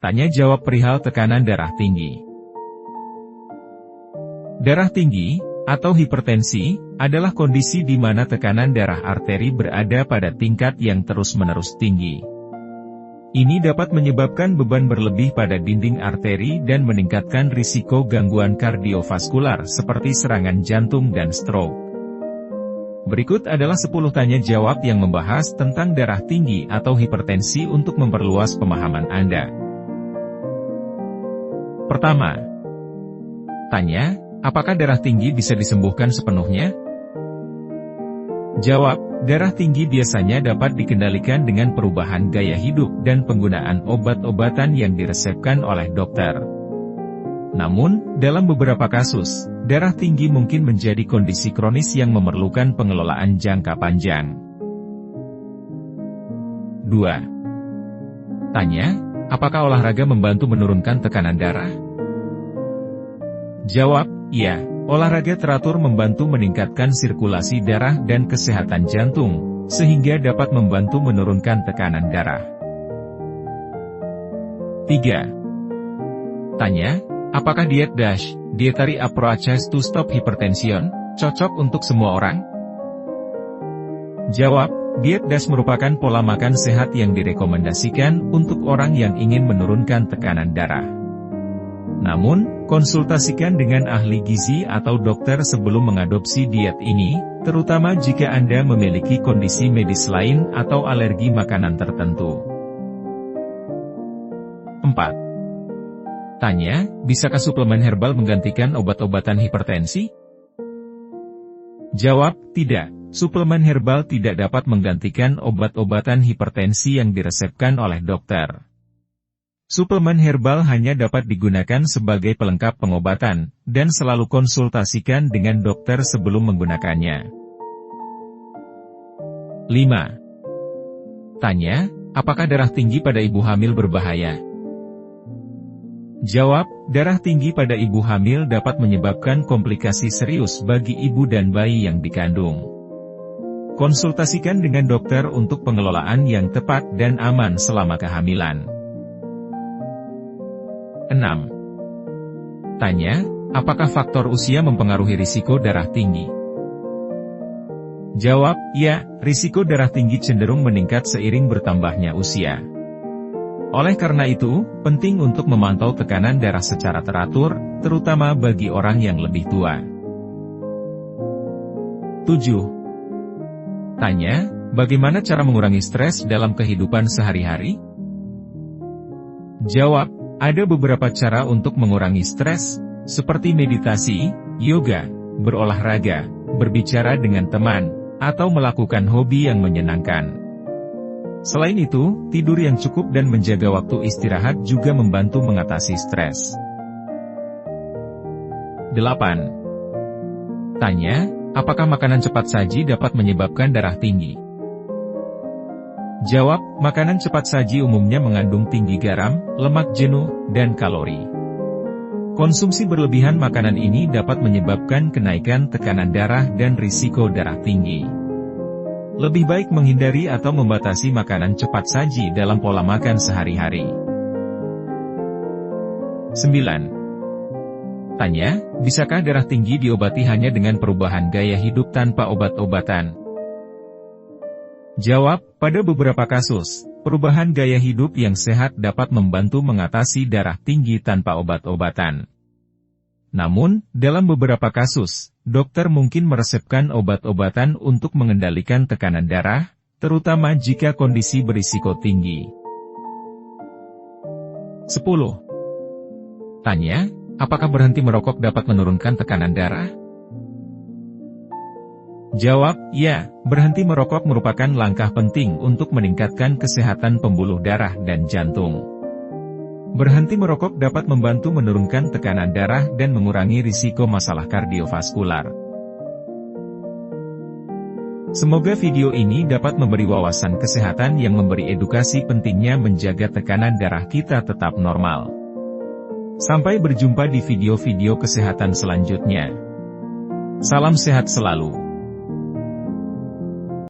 Tanya jawab perihal tekanan darah tinggi. Darah tinggi, atau hipertensi, adalah kondisi di mana tekanan darah arteri berada pada tingkat yang terus-menerus tinggi. Ini dapat menyebabkan beban berlebih pada dinding arteri dan meningkatkan risiko gangguan kardiovaskular seperti serangan jantung dan stroke. Berikut adalah 10 tanya jawab yang membahas tentang darah tinggi atau hipertensi untuk memperluas pemahaman Anda. Pertama, tanya, apakah darah tinggi bisa disembuhkan sepenuhnya? Jawab, darah tinggi biasanya dapat dikendalikan dengan perubahan gaya hidup dan penggunaan obat-obatan yang diresepkan oleh dokter. Namun, dalam beberapa kasus, darah tinggi mungkin menjadi kondisi kronis yang memerlukan pengelolaan jangka panjang. 2. Tanya, apakah olahraga membantu menurunkan tekanan darah? Jawab, iya. Olahraga teratur membantu meningkatkan sirkulasi darah dan kesehatan jantung, sehingga dapat membantu menurunkan tekanan darah. 3. Tanya, apakah diet DASH, Dietary Approaches to Stop Hypertension, cocok untuk semua orang? Jawab, diet DASH merupakan pola makan sehat yang direkomendasikan untuk orang yang ingin menurunkan tekanan darah. Namun, konsultasikan dengan ahli gizi atau dokter sebelum mengadopsi diet ini, terutama jika Anda memiliki kondisi medis lain atau alergi makanan tertentu. 4. Tanya, bisakah suplemen herbal menggantikan obat-obatan hipertensi? Jawab, tidak. Suplemen herbal tidak dapat menggantikan obat-obatan hipertensi yang diresepkan oleh dokter. Suplemen herbal hanya dapat digunakan sebagai pelengkap pengobatan, dan selalu konsultasikan dengan dokter sebelum menggunakannya. 5. Tanya, apakah darah tinggi pada ibu hamil berbahaya? Jawab, darah tinggi pada ibu hamil dapat menyebabkan komplikasi serius bagi ibu dan bayi yang dikandung. Konsultasikan dengan dokter untuk pengelolaan yang tepat dan aman selama kehamilan. 6. Tanya, apakah faktor usia mempengaruhi risiko darah tinggi? Jawab, ya, risiko darah tinggi cenderung meningkat seiring bertambahnya usia. Oleh karena itu, penting untuk memantau tekanan darah secara teratur, terutama bagi orang yang lebih tua. 7. Tanya, bagaimana cara mengurangi stres dalam kehidupan sehari-hari? Jawab, ada beberapa cara untuk mengurangi stres, seperti meditasi, yoga, berolahraga, berbicara dengan teman, atau melakukan hobi yang menyenangkan. Selain itu, tidur yang cukup dan menjaga waktu istirahat juga membantu mengatasi stres. 8. Tanya, apakah makanan cepat saji dapat menyebabkan darah tinggi? Jawab, makanan cepat saji umumnya mengandung tinggi garam, lemak jenuh, dan kalori. Konsumsi berlebihan makanan ini dapat menyebabkan kenaikan tekanan darah dan risiko darah tinggi. Lebih baik menghindari atau membatasi makanan cepat saji dalam pola makan sehari-hari. 9. Tanya, bisakah darah tinggi diobati hanya dengan perubahan gaya hidup tanpa obat-obatan? Jawab, pada beberapa kasus, perubahan gaya hidup yang sehat dapat membantu mengatasi darah tinggi tanpa obat-obatan. Namun, dalam beberapa kasus, dokter mungkin meresepkan obat-obatan untuk mengendalikan tekanan darah, terutama jika kondisi berisiko tinggi. 10. Tanya, apakah berhenti merokok dapat menurunkan tekanan darah? Jawab, ya, berhenti merokok merupakan langkah penting untuk meningkatkan kesehatan pembuluh darah dan jantung. Berhenti merokok dapat membantu menurunkan tekanan darah dan mengurangi risiko masalah kardiovaskular. Semoga video ini dapat memberi wawasan kesehatan yang memberi edukasi pentingnya menjaga tekanan darah kita tetap normal. Sampai berjumpa di video-video kesehatan selanjutnya. Salam sehat selalu.